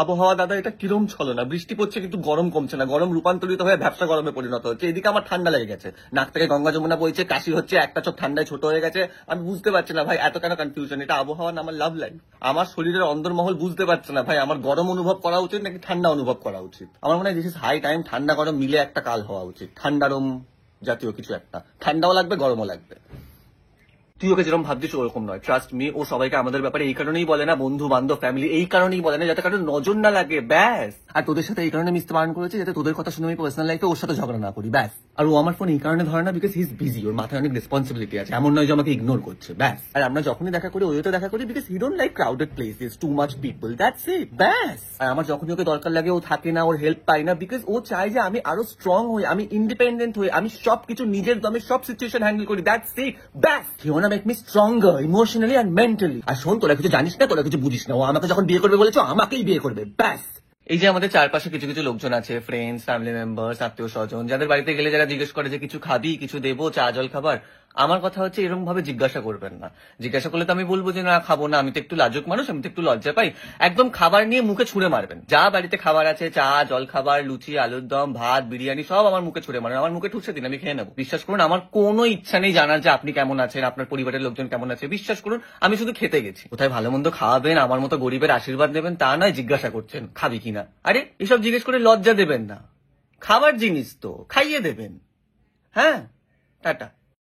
আবহাওয়া দাদা এটা কিরম ছলনা, বৃষ্টি পড়ছে কিন্তু গরম কমছে না, গরম রূপান্তরিত হয়ে ভ্যাপসা গরমে পরিণত হচ্ছে। এদিকে আমার ঠান্ডা লেগে গেছে, নাক থেকে গঙ্গা যমুনা বইছে, কাশি হচ্ছে, একটা চোখ ঠান্ডায় ছোট হয়ে গেছে। আমি বুঝতে পারছি না ভাই এত কেন কনফিউশন, এটা আবহাওয়া না আমার লাভ লাইফ। আমার শরীরের অন্দরমহল বুঝতে পারছে না ভাই আমার গরম অনুভব করা উচিত নাকি ঠান্ডা অনুভব করা উচিত। আমার মনে হয় দিস ইজ হাই টাইম ঠান্ডা গরম মিলে একটা কাল হওয়া উচিত, ঠান্ডারম জাতীয় কিছু একটা, ঠান্ডাও লাগবে গরমও লাগবে। তুই ওকে যেরকম ভাবছিস ওরকম নয়, ট্রাস্ট মি। ও সবাইকে আমাদের ব্যাপারে এই কারণেই বলে না, বন্ধু বান্ধব ফ্যামিলি এই কারণেই বলে না যাতে কারণ নজর না লাগে, ব্যাস। আর তোদের সাথে এই কারণে মিশতে বারণ করেছে যাতে তোদের কথা শুনে আমি পার্সোনাল লাইফে ওর সাথে ঝগড়া না করি, ব্যাস। আর ও আমার ফোন এই কারণে ধরে না বিকজ হি ইজ বিজি, ওর মাথায় অনেক রেসপন্সিবিলিটি আছে, এমন নয় যে আমাকে ইগনোর করছে, ব্যাস। আর আমরা যখনই দেখা করি ওই তো দেখা করি because he don't like crowded places, too much people, that's it, ব্যাস। আর আমার যখনই ওকে দরকার লাগে ও থাকে না, ওর হেল্প পাই না বিকজ ও চায় যে আমি আরো স্ট্রং হই, আমি ইন্ডিপেন্ডেন্ট হই, আমি সবকিছু নিজের দমে সব সিচুয়েশন হ্যান্ডেল করি, দ্যাটস ইট, ব্যাস। He want to make me stronger emotionally and mentally. আর শোন, তোরা কিছু জানিস না, তোরা কিছু বুঝিস না, ও আমাকে যখন বিয়ে করবে বলেছো আমাকেই বিয়ে করবে, ব্যাস। এই যে আমাদের চারপাশে কিছু কিছু লোকজন আছে, ফ্রেন্ডস, ফ্যামিলি মেম্বার্স, আত্মীয় স্বজন, যাদের বাড়িতে গেলে যারা জিজ্ঞেস করে যে কিছু খাবি, কিছু দেবো, চা জল খাবার, আমার কথা হচ্ছে এরকম ভাবে জিজ্ঞাসা করবেন না। জিজ্ঞাসা করলে তো আমি বলবো যে না খাবো না, আমি তো একটু লাজুক মানুষ, আমি তো একটু লজ্জা পাই। একদম খাবার নিয়ে মুখে ছুঁড়ে মারবেন, যা বাড়িতে খাবার আছে, চা জল খাবার, লুচি, আলুর দম, ভাত, বিরিয়ানি, সব আমার মুখে ছুঁড়ে মারেন, আমার মুখে ঠুসে দিন, আমি খেয়ে নেবো। বিশ্বাস করুন আমার কোনো ইচ্ছা নেই জানার যে আপনি কেমন আছেন, আপনার পরিবারের লোকজন কেমন আছে। বিশ্বাস করুন আমি শুধু খেতে গেছি, কোথায় ভালো মন্দ খাওয়াবেন, আমার মতো গরিবের আশীর্বাদ নেবেন তা নয় জিজ্ঞাসা করছেন খাবি কিনা। আরে এসব জিজ্ঞেস করে লজ্জা দেবেন না, খাবার জিনিস তো খাইয়ে দেবেন। হ্যাঁ, টাটা।